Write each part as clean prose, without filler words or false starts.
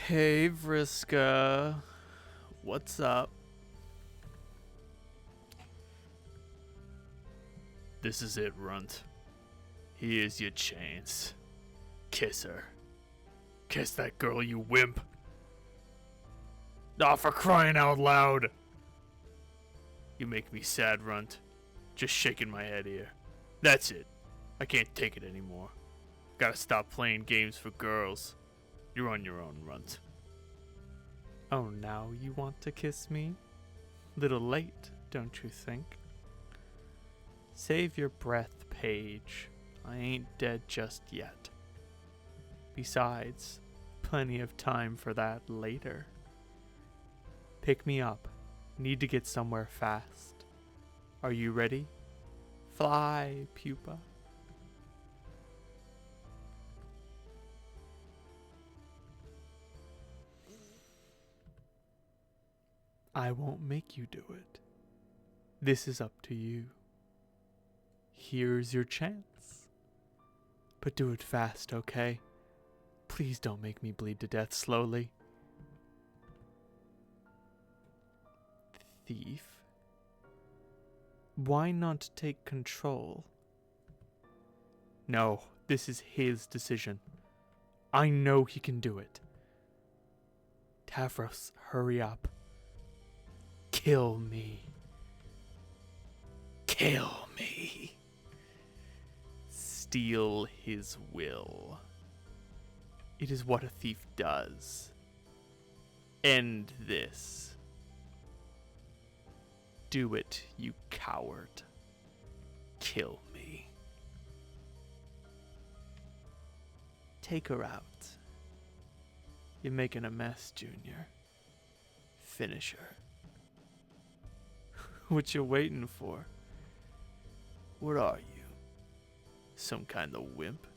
Hey, Vriska. What's up? This is it, Runt. Here's your chance. Kiss her. Kiss that girl, you wimp. Aw, for crying out loud! You make me sad, Runt. Just shaking my head here. That's it. I can't take it anymore. Gotta stop playing games for girls. You're on your own, Runt. Oh, now you want to kiss me? Little late, don't you think? Save your breath, Paige. I ain't dead just yet. Besides, plenty of time for that later. Pick me up. Need to get somewhere fast. Are you ready? Fly, pupa. I won't make you do it. This is up to you. Here's your chance. But do it fast, okay? Please don't make me bleed to death slowly. Thief. Why not take control? No, this is his decision. I know he can do it. Tavros, hurry up. Kill me. Kill me. Steal his will. It is what a thief does. End this. Do it, you coward. Kill me. Take her out. You're making a mess, Junior. Finish her. What you waiting for? What are you? Some kind of wimp?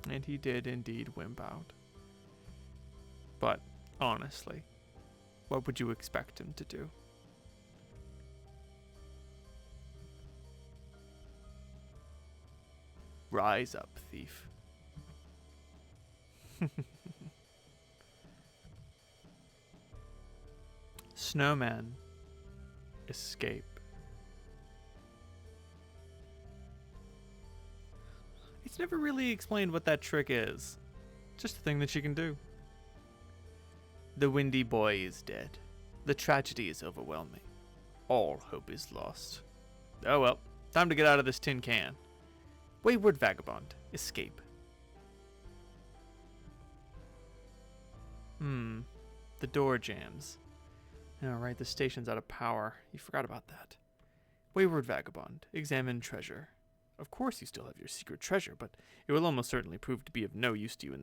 And he did indeed wimp out. But, honestly, what would you expect him to do? Rise up, thief. Snowman. Escape. It's never really explained what that trick is. Just a thing that she can do. The windy boy is dead. The tragedy is overwhelming. All hope is lost. Oh well, time to get out of this tin can. Wayward vagabond. Escape. The door jams. Oh, right, the station's out of power. You forgot about that. Wayward vagabond. Examine treasure. Of course you still have your secret treasure, but it will almost certainly prove to be of no use to you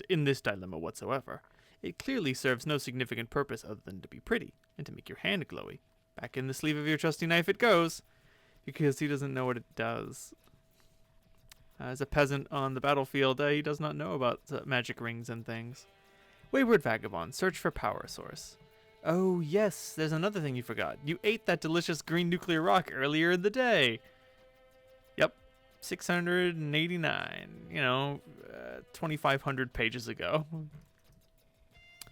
in this dilemma whatsoever. It clearly serves no significant purpose other than to be pretty, and to make your hand glowy. Back in the sleeve of your trusty knife it goes, because he doesn't know what it does. As a peasant on the battlefield, he does not know about magic rings and things. Wayward vagabond, search for power source. Oh yes, there's another thing you forgot. You ate that delicious green nuclear rock earlier in the day. Yep, 689, 2,500 pages ago.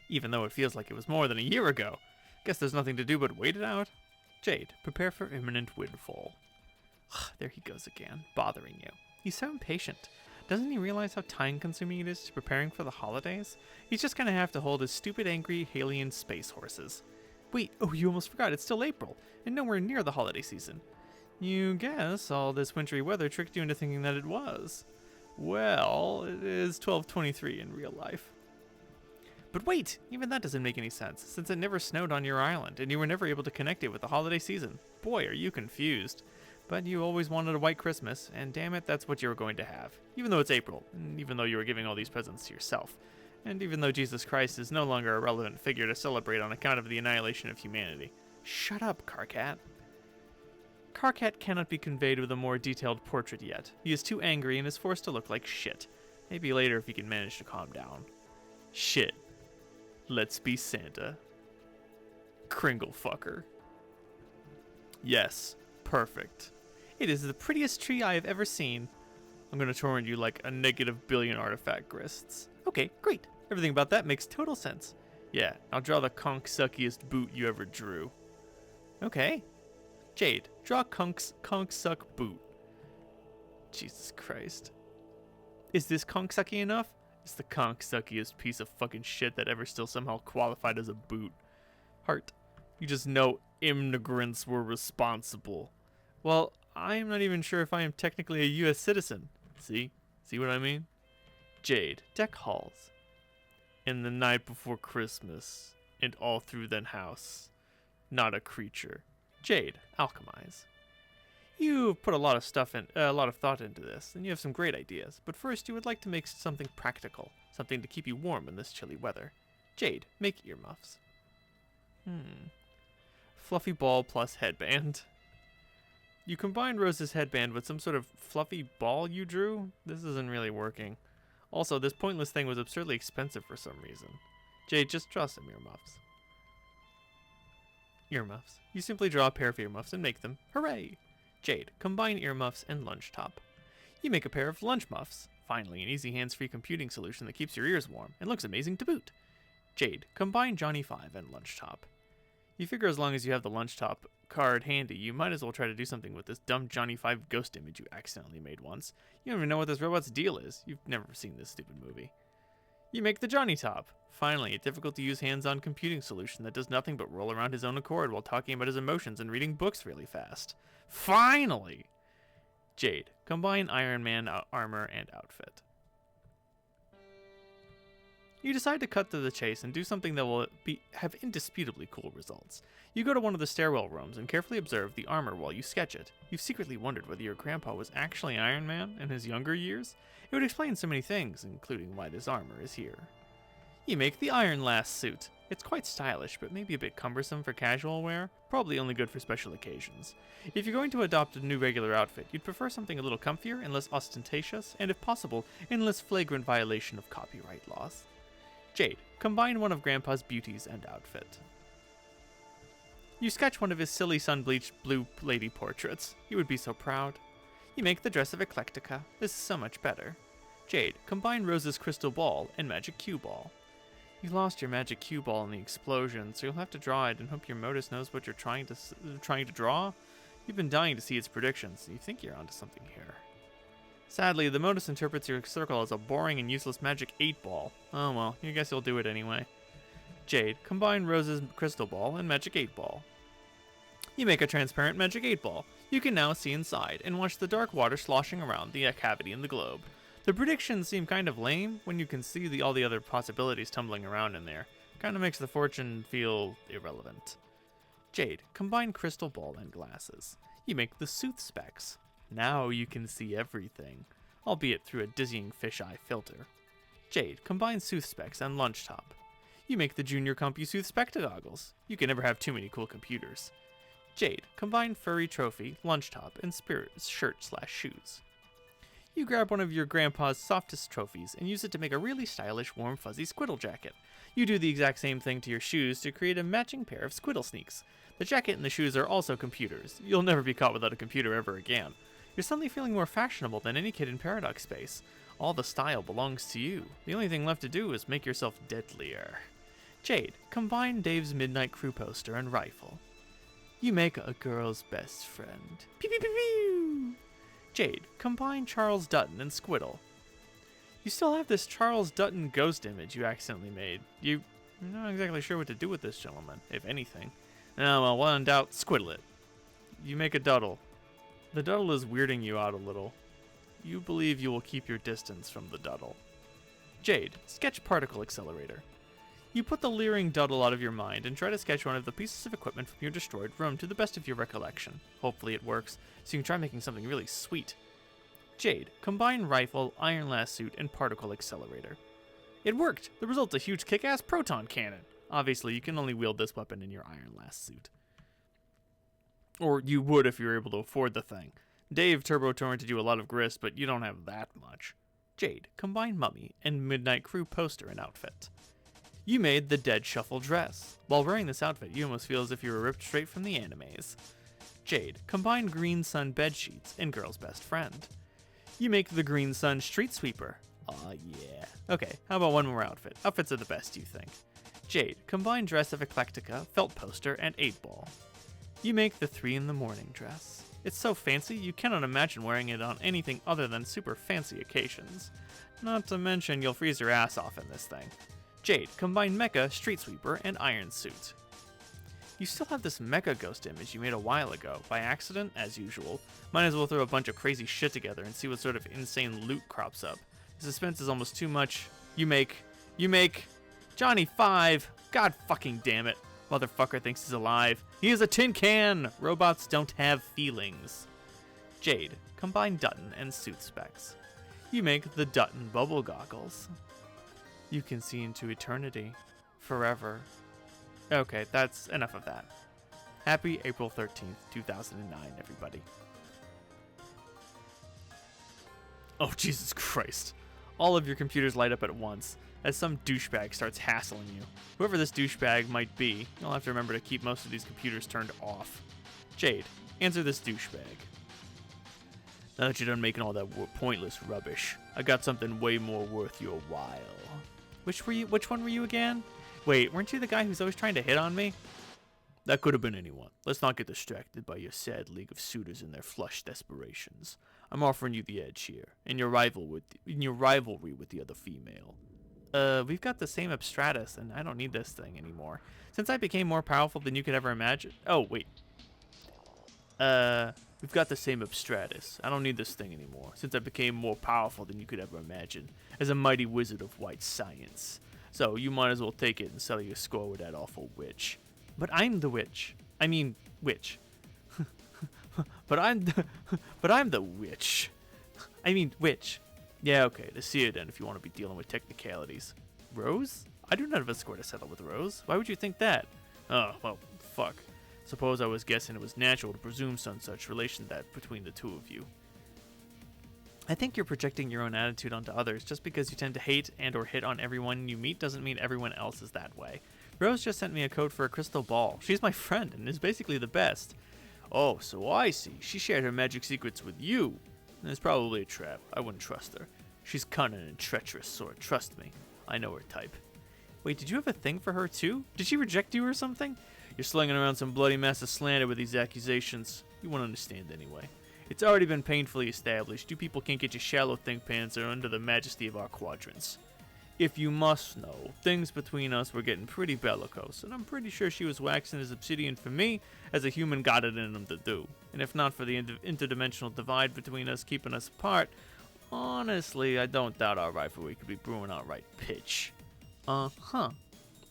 Even though it feels like it was more than a year ago. Guess there's nothing to do but wait it out. Jade, prepare for imminent windfall. There he goes again, bothering you. He's so impatient. Doesn't he realize how time-consuming it is to preparing for the holidays? He's just gonna have to hold his stupid, angry, alien space horses. Wait, oh, you almost forgot, it's still April, and nowhere near the holiday season. You guess all this wintry weather tricked you into thinking that it was. Well, it is 12/23 in real life. But wait, even that doesn't make any sense, since it never snowed on your island, and you were never able to connect it with the holiday season. Boy, are you confused. But you always wanted a white Christmas, and damn it, that's what you were going to have. Even though it's April, and even though you were giving all these presents to yourself, and even though Jesus Christ is no longer a relevant figure to celebrate on account of the annihilation of humanity. Shut up, Carcat. Carcat cannot be conveyed with a more detailed portrait yet. He is too angry and is forced to look like shit. Maybe later if he can manage to calm down. Shit. Let's be Santa. Kringle fucker. Yes, perfect. It is the prettiest tree I have ever seen. I'm gonna torrent you like a negative billion artifact grists. Okay, great. Everything about that makes total sense. Yeah, I'll draw the conk-suckiest boot you ever drew. Okay. Jade, draw conk-suck boot. Jesus Christ. Is this conk-sucky enough? It's the conk-suckiest piece of fucking shit that ever still somehow qualified as a boot. Heart, you just know immigrants were responsible. Well, I'm not even sure if I am technically a U.S. citizen. See? See what I mean? Jade, deck halls. In the night before Christmas, and all through that house. Not a creature. Jade, alchemize. You've put a lot of thought into this, and you have some great ideas. But first, you would like to make something practical, something to keep you warm in this chilly weather. Jade, make earmuffs. Fluffy ball plus headband. You combined Rose's headband with some sort of fluffy ball you drew? This isn't really working. Also, this pointless thing was absurdly expensive for some reason. Jade, just draw some earmuffs. Earmuffs. You simply draw a pair of earmuffs and make them. Hooray! Jade, combine earmuffs and lunch top. You make a pair of lunch muffs. Finally, an easy hands-free computing solution that keeps your ears warm and looks amazing to boot. Jade, combine Johnny 5 and lunch top. You figure as long as you have the lunch top card handy, you might as well try to do something with this dumb Johnny 5 ghost image you accidentally made once. You don't even know what this robot's deal is. You've never seen this stupid movie. You make the Johnny top. Finally, a difficult-to-use hands-on computing solution that does nothing but roll around his own accord while talking about his emotions and reading books really fast. Finally! Jade, combine Iron Man armor and outfit. You decide to cut to the chase and do something that will have indisputably cool results. You go to one of the stairwell rooms and carefully observe the armor while you sketch it. You've secretly wondered whether your grandpa was actually Iron Man in his younger years. It would explain so many things, including why this armor is here. You make the Iron Lass suit. It's quite stylish, but maybe a bit cumbersome for casual wear, probably only good for special occasions. If you're going to adopt a new regular outfit, you'd prefer something a little comfier and less ostentatious, and if possible, in less flagrant violation of copyright laws. Jade, combine one of Grandpa's beauties and outfit. You sketch one of his silly sun-bleached blue lady portraits. You would be so proud. You make the dress of Eclectica. This is so much better. Jade, combine Rose's crystal ball and magic cue ball. You lost your magic cue ball in the explosion, so you'll have to draw it and hope your Modus knows what you're trying to draw. You've been dying to see its predictions. You think you're onto something here. Sadly, the Modus interprets your circle as a boring and useless magic 8-ball. Oh well, I guess you'll do it anyway. Jade, combine Rose's crystal ball and magic 8-ball. You make a transparent magic 8-ball. You can now see inside and watch the dark water sloshing around the cavity in the globe. The predictions seem kind of lame when you can see all the other possibilities tumbling around in there. Kind of makes the fortune feel irrelevant. Jade, combine crystal ball and glasses. You make the Sooth specs. Now you can see everything, albeit through a dizzying fisheye filter. Jade, combine Sooth specs and lunch top. You make the Junior CompuSooth spectagoggles. You can never have too many cool computers. Jade, combine furry trophy, lunch top, and spirit shirt/shoes. You grab one of your grandpa's softest trophies and use it to make a really stylish warm fuzzy squiddle jacket. You do the exact same thing to your shoes to create a matching pair of squiddle sneaks. The jacket and the shoes are also computers. You'll never be caught without a computer ever again. You're suddenly feeling more fashionable than any kid in Paradox Space. All the style belongs to you. The only thing left to do is make yourself deadlier. Jade, combine Dave's Midnight Crew poster and rifle. You make a girl's best friend. Pew pew pew pew! Jade, combine Charles Dutton and Squiddle. You still have this Charles Dutton ghost image you accidentally made. You're not exactly sure what to do with this gentleman, if anything. Oh well, when in doubt, squiddle it. You make a Duddle. The Duddle is weirding you out a little. You believe you will keep your distance from the Duddle. Jade, sketch particle accelerator. You put the leering Duddle out of your mind and try to sketch one of the pieces of equipment from your destroyed room to the best of your recollection. Hopefully it works, so you can try making something really sweet. Jade, combine rifle, iron lass suit, and particle accelerator. It worked! The result's a huge kick-ass proton cannon. Obviously, you can only wield this weapon in your iron lass suit. Or you would if you were able to afford the thing. Dave Turbo torrented you a lot of grist, but you don't have that much. Jade, combine mummy and Midnight Crew poster and outfit. You made the Dead Shuffle dress. While wearing this outfit, you almost feel as if you were ripped straight from the animes. Jade, combine Green Sun bed sheets and Girl's Best Friend. You make the Green Sun Street Sweeper. Aw, yeah. Okay, how about one more outfit? Outfits are the best, you think. Jade, combine dress of Eclectica, felt poster, and 8-ball. You make the 3 in the morning dress. It's so fancy, you cannot imagine wearing it on anything other than super fancy occasions. Not to mention, you'll freeze your ass off in this thing. Jade, combine Mecha, Street Sweeper, and Iron Suit. You still have this Mecha Ghost image you made a while ago, by accident, as usual. Might as well throw a bunch of crazy shit together and see what sort of insane loot crops up. The suspense is almost too much. You make Johnny 5. God fucking damn it. Motherfucker thinks he's alive. He is a tin can! Robots don't have feelings. Jade, combine Dutton and suit specs. You make the Dutton bubble goggles. You can see into eternity. Forever. Okay, that's enough of that. Happy April 13th, 2009, everybody. Oh, Jesus Christ. All of your computers light up at once as some douchebag starts hassling you. Whoever this douchebag might be, you'll have to remember to keep most of these computers turned off. Jade, answer this douchebag. Now that you're done making all that pointless rubbish, I got something way more worth your while. Which one were you again? Wait, weren't you the guy who's always trying to hit on me? That could have been anyone. Let's not get distracted by your sad league of suitors and their flush desperations. I'm offering you the edge here, in your rivalry with the other female. We've got the same Abstratus, and I don't need this thing anymore. Since I became more powerful than you could ever imagine. Oh, wait. We've got the same Abstratus. I don't need this thing anymore, since I became more powerful than you could ever imagine, as a mighty wizard of white science. So you might as well take it and settle your score with that awful witch. But I'm the witch. I mean, witch. but I'm the witch. I mean, witch. Yeah, okay, to see it then if you want to be dealing with technicalities. Rose? I do not have a score to settle with Rose. Why would you think that? Oh, well, fuck. Suppose I was guessing it was natural to presume some such relation that between the two of you. I think you're projecting your own attitude onto others. Just because you tend to hate and or hit on everyone you meet doesn't mean everyone else is that way. Rose just sent me a code for a crystal ball. She's my friend and is basically the best. Oh, so I see. She shared her magic secrets with you. It's probably a trap. I wouldn't trust her. She's cunning and treacherous sort. Trust me. I know her type. Wait, did you have a thing for her too? Did she reject you or something? You're slinging around some bloody mess of slander with these accusations. You won't understand anyway. It's already been painfully established. You people can't get your shallow think pans are under the majesty of our quadrants. If you must know, things between us were getting pretty bellicose, and I'm pretty sure she was waxing as obsidian for me as a human got it in him to do. And if not for the interdimensional divide between us keeping us apart, honestly, I don't doubt our rivalry could be brewing outright pitch. Uh-huh.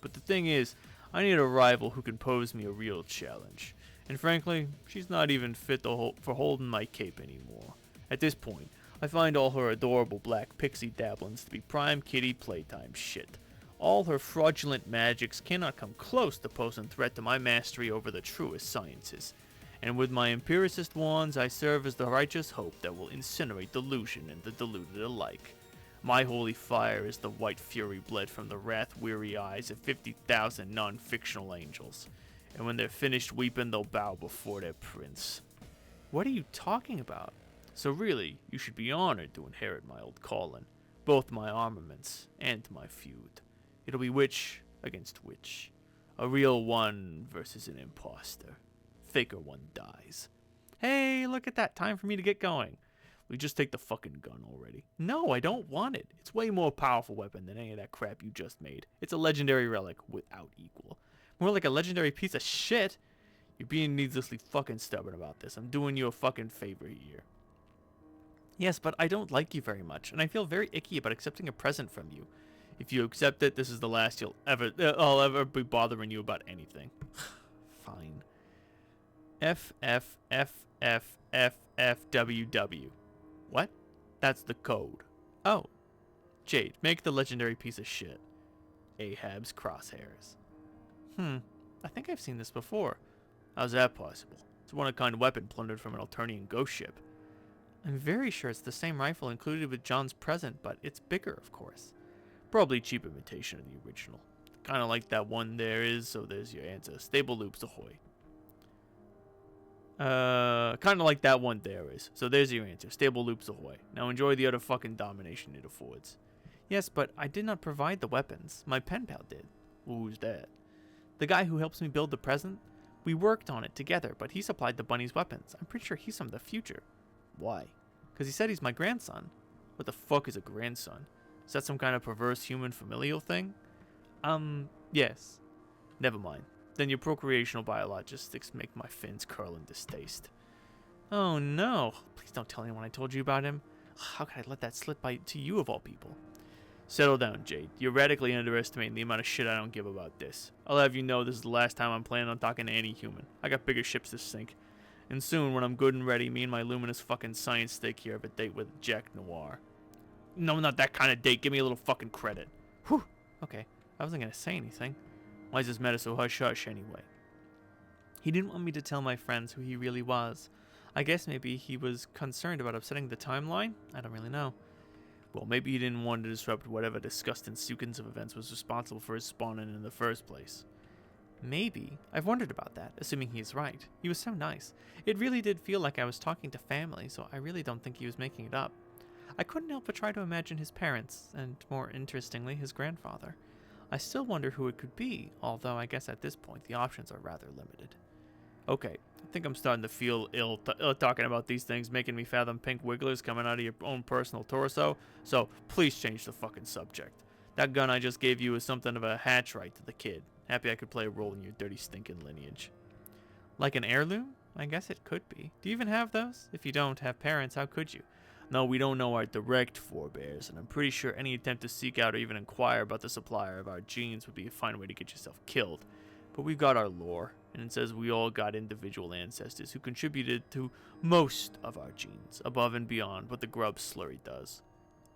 But the thing is, I need a rival who can pose me a real challenge. And frankly, she's not even fit for holding my cape anymore. At this point, I find all her adorable black pixie dabblings to be prime kitty playtime shit. All her fraudulent magics cannot come close to posing threat to my mastery over the truest sciences. And with my empiricist wands, I serve as the righteous hope that will incinerate delusion and the deluded alike. My holy fire is the white fury bled from the wrath-weary eyes of 50,000 non-fictional angels. And when they're finished weeping, they'll bow before their prince. What are you talking about? So really, you should be honored to inherit my old calling, both my armaments and my feud. It'll be witch against witch. A real one versus an imposter. Faker one dies. Hey, look at that. Time for me to get going. We just take the fucking gun already. No, I don't want it. It's way more powerful weapon than any of that crap you just made. It's a legendary relic without equal. More like a legendary piece of shit. You're being needlessly fucking stubborn about this. I'm doing you a fucking favor here. Yes, but I don't like you very much, and I feel very icky about accepting a present from you. If you accept it, this is the last I'll ever be bothering you about anything. Fine. FFFFFFWW. What? That's the code. Oh. Jade, make the legendary piece of shit. Ahab's crosshairs. I think I've seen this before. How's that possible? It's a one-of-a-kind weapon plundered from an Alternian ghost ship. I'm very sure it's the same rifle included with John's present, but it's bigger, of course. Probably cheap imitation of the original. Kind of like that one there is, so there's your answer. Stable loops ahoy. Kind of like that one there is. So there's your answer. Stable loops ahoy. Now enjoy the other fucking domination it affords. Yes, but I did not provide the weapons. My pen pal did. Who's that? The guy who helps me build the present? We worked on it together, but he supplied the bunny's weapons. I'm pretty sure he's from the future. Why? Because he said he's my grandson. What the fuck is a grandson? Is that some kind of perverse human familial thing? Yes. Never mind. Then your procreational biologistics make my fins curl in distaste. Oh no. Please don't tell anyone I told you about him. How could I let that slip by to you of all people? Settle down, Jade. You're radically underestimating the amount of shit I don't give about this. I'll have you know this is the last time I'm planning on talking to any human. I got bigger ships to sink. And soon, when I'm good and ready, me and my luminous fucking science stick here have a date with Jack Noir. No, not that kind of date. Give me a little fucking credit. Whew. Okay. I wasn't gonna say anything. Why is this matter so hush-hush anyway? He didn't want me to tell my friends who he really was. I guess maybe he was concerned about upsetting the timeline? I don't really know. Well, maybe he didn't want to disrupt whatever disgusting sequence of events was responsible for his spawning in the first place. Maybe. I've wondered about that, assuming he is right. He was so nice. It really did feel like I was talking to family, so I really don't think he was making it up. I couldn't help but try to imagine his parents, and more interestingly, his grandfather. I still wonder who it could be, although I guess at this point the options are rather limited. Okay, I think I'm starting to feel ill talking about these things, making me fathom pink wigglers coming out of your own personal torso, so please change the fucking subject. That gun I just gave you is something of a hatch right to the kid. Happy I could play a role in your dirty stinking lineage. Like an heirloom? I guess it could be. Do you even have those? If you don't have parents, how could you? No, we don't know our direct forebears, and I'm pretty sure any attempt to seek out or even inquire about the supplier of our genes would be a fine way to get yourself killed. But we've got our lore, and it says we all got individual ancestors who contributed to most of our genes, above and beyond what the grub slurry does.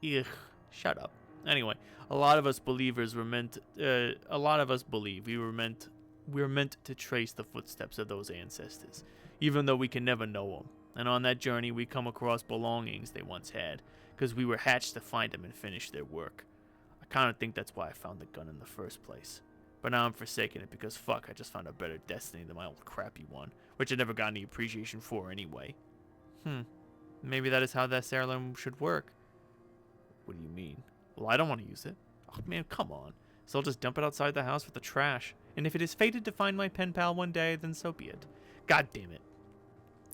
Ugh, shut up. Anyway, a lot of us believers were meant. A lot of us believe we were meant to trace the footsteps of those ancestors, even though we can never know them. And on that journey, we come across belongings they once had, because we were hatched to find them and finish their work. I kind of think that's why I found the gun in the first place. But now I'm forsaking it because fuck, I just found a better destiny than my old crappy one, which I never got any appreciation for anyway. Maybe that is how that heirloom should work. What do you mean? Well, I don't want to use it. Oh man, come on. So I'll just dump it outside the house with the trash. And if it is fated to find my pen pal one day, then so be it. God damn it.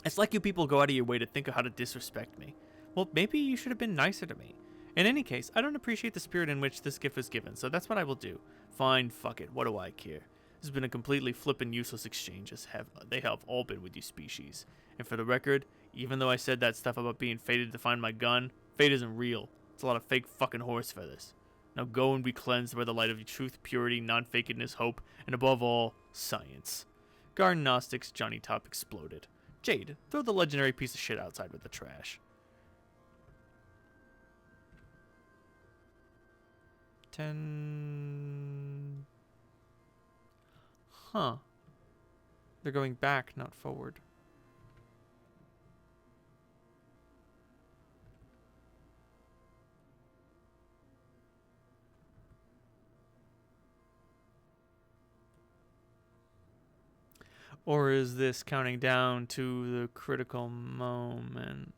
It's like you people go out of your way to think of how to disrespect me. Well, maybe you should have been nicer to me. In any case, I don't appreciate the spirit in which this gift was given, so that's what I will do. Fine, fuck it, what do I care? This has been a completely flippin' useless exchange, as they have all been with you species. And for the record, even though I said that stuff about being fated to find my gun, fate isn't real. It's a lot of fake fucking horse feathers. Now go and be cleansed by the light of truth, purity, non-fakedness, hope, and above all, science. Garden Gnostics Johnny Top exploded. Jade, throw the legendary piece of shit outside with the trash. 10. Huh. They're going back, not forward. Or is this counting down to the critical moment?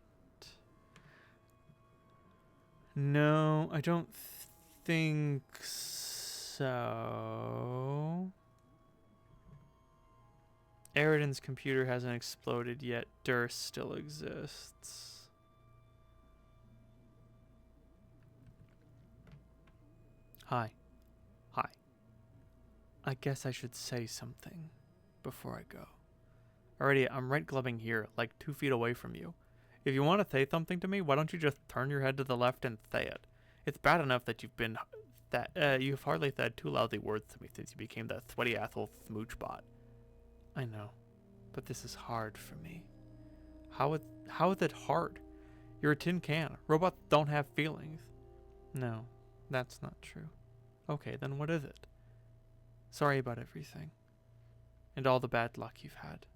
No, I don't think so. Eridan's computer hasn't exploded yet. Durst still exists. Hi. Hi. I guess I should say something before I go. Alrighty, I'm right glubbing here, like 2 feet away from you. If you want to say something to me, why don't you just turn your head to the left and say it? It's bad enough that you've hardly said 2 lousy words to me since you became that sweaty asshole smooch bot. I know, but this is hard for me. How is it hard? You're a tin can. Robots don't have feelings. No, that's not true. Okay, then what is it? Sorry about everything. And all the bad luck you've had.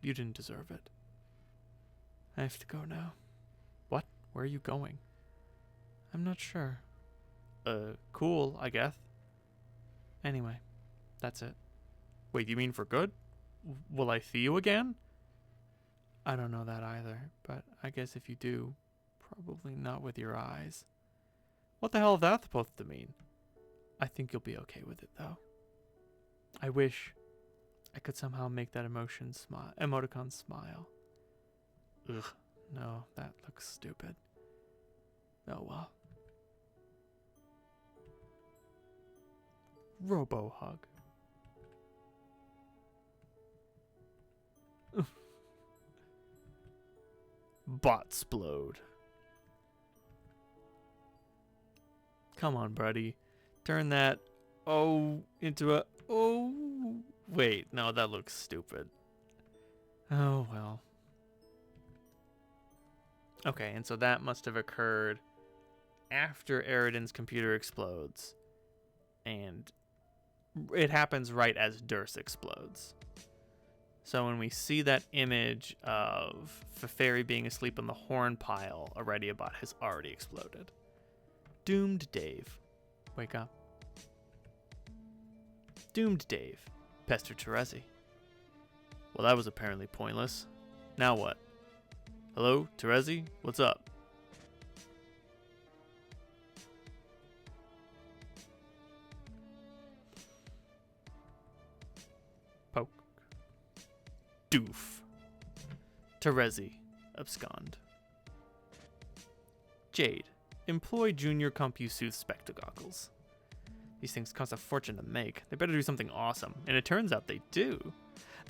You didn't deserve it. I have to go now. What? Where are you going? I'm not sure. Cool, I guess. Anyway, that's it. Wait, you mean for good? Will I see you again? I don't know that either, but I guess if you do, probably not with your eyes. What the hell is that supposed to mean? I think you'll be okay with it, though. I wish I could somehow make that emoticon smile. Ugh, no, that looks stupid. Oh well. Robo hug. Botsplode. Come on, buddy. Turn that O into a O. Wait, no, that looks stupid. Oh, well. Okay, and so that must have occurred after Eridan's computer explodes. And it happens right as Durst explodes. So when we see that image of Feferi being asleep on the horn pile, a Radiobot has already exploded. Doomed Dave. Wake up. Doomed Dave. Pester Terezi. Well, that was apparently pointless. Now what? Hello, Terezi? What's up? Poke. Doof. Terezi. Abscond. Jade. Employ Junior CompuSooth spectagoggles. These things cost a fortune to make. They better do something awesome. And it turns out they do.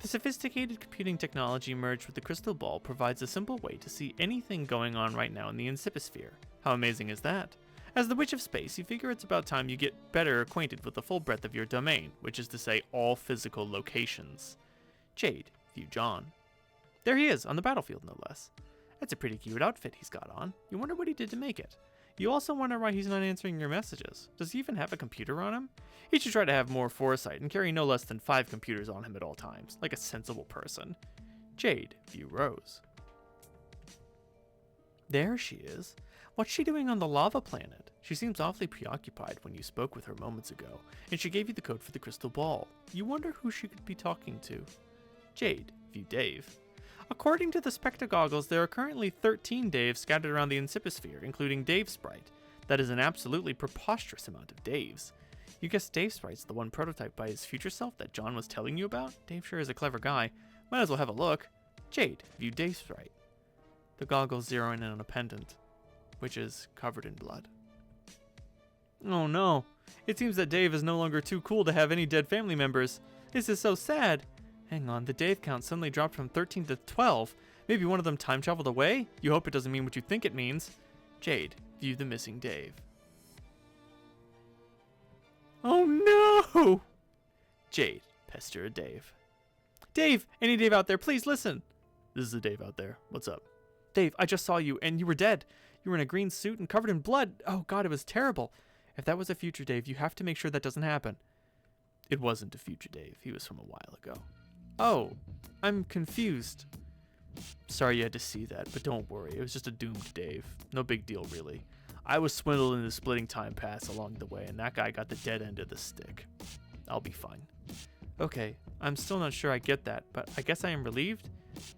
The sophisticated computing technology merged with the crystal ball provides a simple way to see anything going on right now in the Incipisphere. How amazing is that? As the Witch of Space, you figure it's about time you get better acquainted with the full breadth of your domain, which is to say all physical locations. Jade, view John. There he is, on the battlefield no less. That's a pretty cute outfit he's got on. You wonder what he did to make it. You also wonder why he's not answering your messages. Does he even have a computer on him? He should try to have more foresight and carry no less than 5 computers on him at all times, like a sensible person. Jade, view Rose. There she is. What's she doing on the lava planet? She seems awfully preoccupied when you spoke with her moments ago, and she gave you the code for the crystal ball. You wonder who she could be talking to. Jade, view Dave. According to the spectagoggles, there are currently 13 Daves scattered around the Incipisphere, including Dave Sprite. That is an absolutely preposterous amount of Daves. You guess Dave Sprite's the one prototyped by his future self that John was telling you about? Dave sure is a clever guy. Might as well have a look. Jade, view Dave Sprite. The goggles zero in on a pendant, which is covered in blood. Oh no. It seems that Dave is no longer too cool to have any dead family members. This is so sad. Hang on, the Dave count suddenly dropped from 13 to 12. Maybe one of them time traveled away? You hope it doesn't mean what you think it means. Jade, view the missing Dave. Oh no! Jade, pester a Dave. Dave! Any Dave out there, please listen! This is the Dave out there. What's up? Dave, I just saw you, and you were dead. You were in a green suit and covered in blood. Oh god, it was terrible. If that was a future Dave, you have to make sure that doesn't happen. It wasn't a future Dave. He was from a while ago. Oh, I'm confused. Sorry you had to see that, but don't worry. It was just a doomed Dave. No big deal, really. I was swindled into splitting time pass along the way, and that guy got the dead end of the stick. I'll be fine. Okay, I'm still not sure I get that, but I guess I am relieved?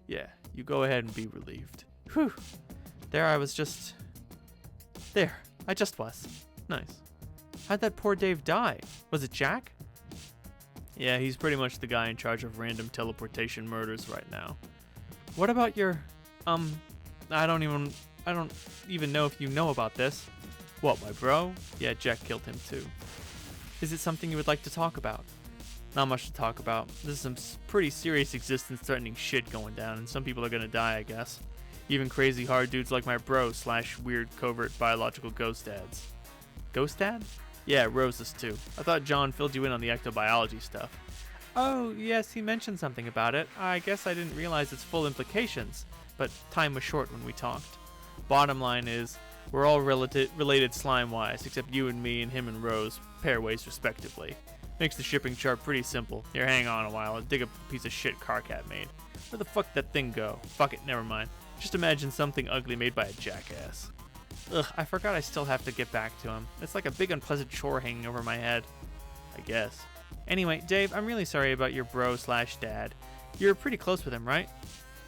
Yeah, you go ahead and be relieved. Whew. There I was just... There, I just was. Nice. How'd that poor Dave die? Was it Jack? Yeah, he's pretty much the guy in charge of random teleportation murders right now. What about your, I don't even know if you know about this. What, my bro? Yeah, Jack killed him too. Is it something you would like to talk about? Not much to talk about. This is some pretty serious existence-threatening shit going down, and some people are gonna die, I guess. Even crazy hard dudes like my bro / weird covert biological ghost dads. Ghost dad? Yeah, Rose's too. I thought John filled you in on the ectobiology stuff. Oh, yes, he mentioned something about it. I guess I didn't realize its full implications, but time was short when we talked. Bottom line is, we're all related slime-wise, except you and me and him and Rose, pair ways respectively. Makes the shipping chart pretty simple. Here, hang on a while, I'll dig a piece of shit Carcat made. Where the fuck did that thing go? Fuck it, never mind. Just imagine something ugly made by a jackass. Ugh, I forgot I still have to get back to him. It's like a big unpleasant chore hanging over my head. I guess. Anyway, Dave, I'm really sorry about your bro / dad. You're pretty close with him, right?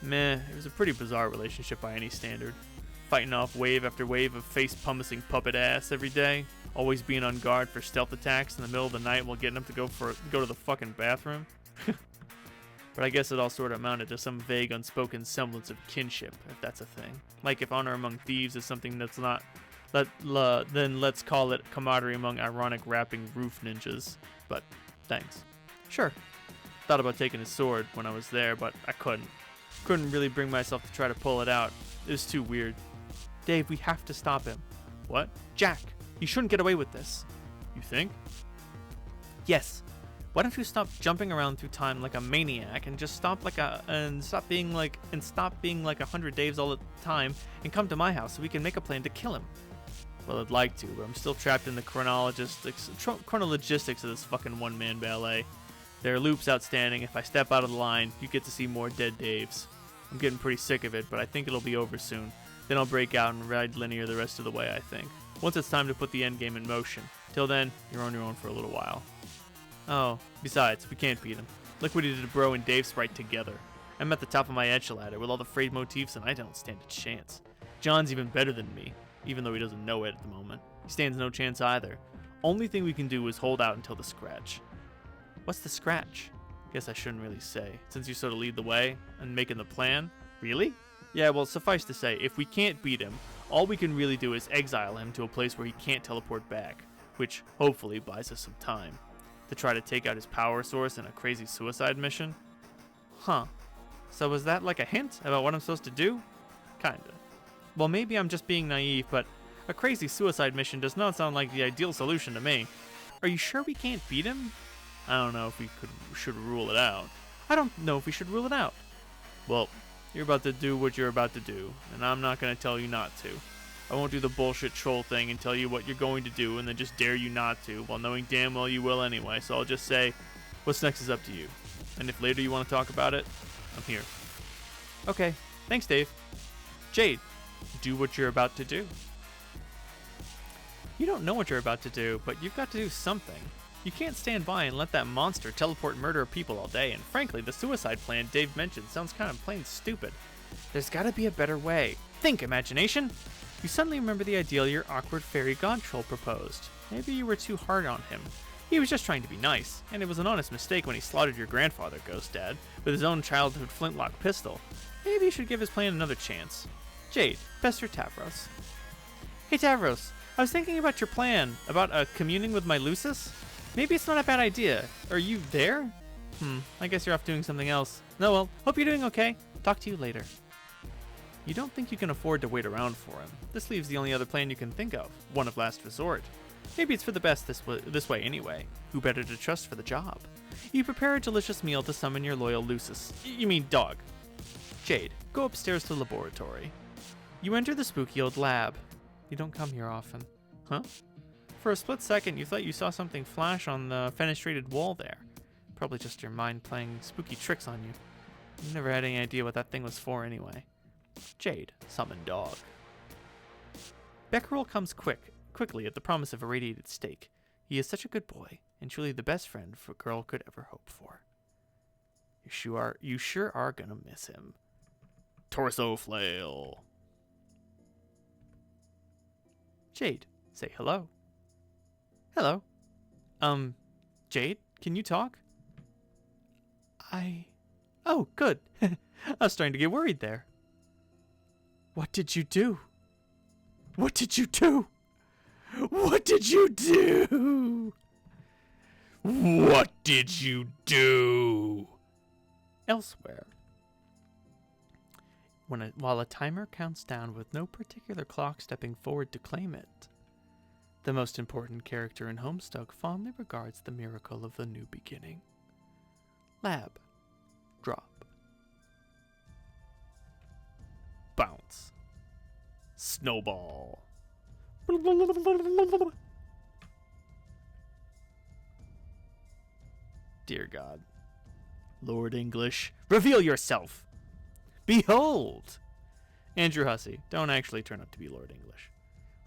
Meh, it was a pretty bizarre relationship by any standard. Fighting off wave after wave of face-pummicing puppet ass every day. Always being on guard for stealth attacks in the middle of the night while getting up to go to the fucking bathroom. But I guess it all sort of amounted to some vague, unspoken semblance of kinship, if that's a thing. Like if honor among thieves is something that's not, then let's call it camaraderie among ironic rapping roof ninjas. But thanks. Sure. Thought about taking his sword when I was there, but I couldn't. Couldn't really bring myself to try to pull it out. It was too weird. Dave, we have to stop him. What? Jack, he shouldn't get away with this. You think? Yes. Why don't you stop jumping around through time like a maniac and just stop being like 100 Daves all the time and come to my house so we can make a plan to kill him? Well, I'd like to, but I'm still trapped in the chronologistics of this fucking one-man ballet. There are loops outstanding. If I step out of the line, you get to see more dead Daves. I'm getting pretty sick of it, but I think it'll be over soon. Then I'll break out and ride linear the rest of the way, I think. Once it's time to put the endgame in motion. Till then, you're on your own for a little while. Oh, besides, we can't beat him. Look what he did to Bro and Dave Sprite together. I'm at the top of my edge ladder with all the frayed motifs and I don't stand a chance. John's even better than me, even though he doesn't know it at the moment. He stands no chance either. Only thing we can do is hold out until the scratch. What's the scratch? Guess I shouldn't really say, since you sort of lead the way and making the plan. Really? Yeah, well, suffice to say, if we can't beat him, all we can really do is exile him to a place where he can't teleport back, which hopefully buys us some time. To try to take out his power source in a crazy suicide mission? Huh. So was that like a hint about what I'm supposed to do? Kinda. Well, maybe I'm just being naive, but a crazy suicide mission does not sound like the ideal solution to me. Are you sure we can't beat him? I don't know if we should rule it out. I don't know if we should rule it out. Well, you're about to do what you're about to do, and I'm not going to tell you not to. I won't do the bullshit troll thing and tell you what you're going to do and then just dare you not to, while knowing damn well you will anyway, so I'll just say, what's next is up to you. And if later you want to talk about it, I'm here. Okay, thanks Dave. Jade, do what you're about to do. You don't know what you're about to do, but you've got to do something. You can't stand by and let that monster teleport and murder people all day, and frankly, the suicide plan Dave mentioned sounds kind of plain stupid. There's gotta be a better way. Think, imagination! You suddenly remember the ideal your awkward fairy god troll proposed. Maybe you were too hard on him. He was just trying to be nice, and it was an honest mistake when he slaughtered your grandfather, Ghost Dad, with his own childhood flintlock pistol. Maybe you should give his plan another chance. Jade, pester Tavros. Hey Tavros, I was thinking about your plan, about communing with my Lucis. Maybe it's not a bad idea. Are you there? I guess you're off doing something else. No, well, hope you're doing okay. Talk to you later. You don't think you can afford to wait around for him. This leaves the only other plan you can think of, one of last resort. Maybe it's for the best this way anyway. Who better to trust for the job? You prepare a delicious meal to summon your loyal Lucis. You mean dog. Jade, go upstairs to the laboratory. You enter the spooky old lab. You don't come here often. Huh? For a split second, you thought you saw something flash on the fenestrated wall there. Probably just your mind playing spooky tricks on you. You never had any idea what that thing was for anyway. Jade, summon dog. Becquerel comes quickly at the promise of irradiated steak. He is such a good boy, and truly the best friend a girl could ever hope for. You sure are gonna miss him. Torso flail. Jade, say hello. Hello. Jade, can you talk? Oh, good. I was starting to get worried there. What did you do? What did you do? What did you do? What did you do? Elsewhere. While a timer counts down with no particular clock stepping forward to claim it, the most important character in Homestuck fondly regards the miracle of the new beginning. Lab. Drop. Bounce. Snowball. Dear God. Lord English, reveal yourself! Behold! Andrew Hussey, don't actually turn out to be Lord English.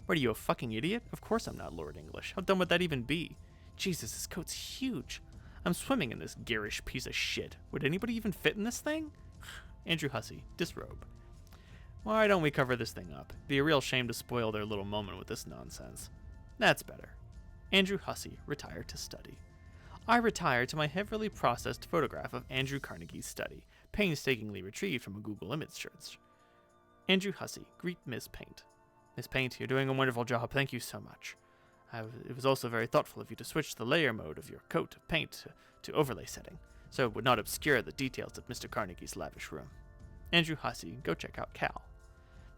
What are you, a fucking idiot? Of course I'm not Lord English. How dumb would that even be? Jesus, this coat's huge. I'm swimming in this garish piece of shit. Would anybody even fit in this thing? Andrew Hussey, disrobe. Why don't we cover this thing up? It'd be a real shame to spoil their little moment with this nonsense. That's better. Andrew Hussey retired to study. I retire to my heavily processed photograph of Andrew Carnegie's study, painstakingly retrieved from a Google image search. Andrew Hussey, greet Miss Paint. Miss Paint, you're doing a wonderful job. Thank you so much. It was also very thoughtful of you to switch the layer mode of your coat of paint to overlay setting, so it would not obscure the details of Mr. Carnegie's lavish room. Andrew Hussey, go check out Cal.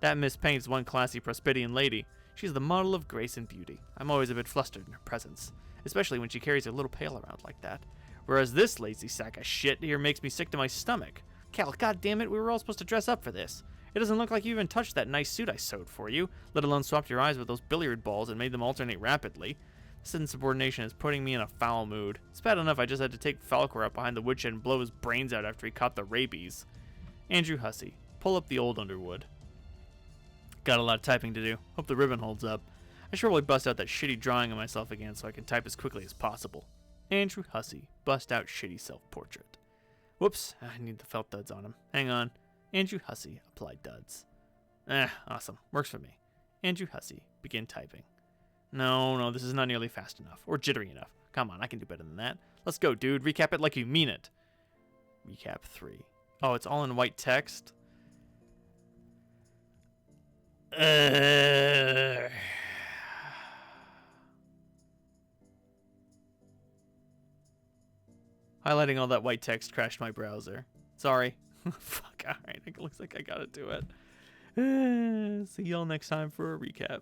That Miss Paint's one classy Prospidian lady. She's the model of grace and beauty. I'm always a bit flustered in her presence, especially when she carries her little pail around like that. Whereas this lazy sack of shit here makes me sick to my stomach. Cal, goddammit, we were all supposed to dress up for this. It doesn't look like you even touched that nice suit I sewed for you, let alone swapped your eyes with those billiard balls and made them alternate rapidly. This insubordination is putting me in a foul mood. It's bad enough I just had to take Falcor up behind the woodshed and blow his brains out after he caught the rabies. Andrew Hussey, pull up the old Underwood. Got a lot of typing to do. Hope the ribbon holds up. I should probably bust out that shitty drawing of myself again so I can type as quickly as possible. Andrew Hussey, bust out shitty self-portrait. Whoops, I need the felt duds on him. Hang on. Andrew Hussey, apply duds. Awesome. Works for me. Andrew Hussey, begin typing. No, this is not nearly fast enough. Or jittery enough. Come on, I can do better than that. Let's go, dude. Recap it like you mean it. Recap 3. Oh, it's all in white text? Highlighting all that white text crashed my browser. Sorry. Fuck, alright. It looks like I gotta do it. See y'all next time for a recap.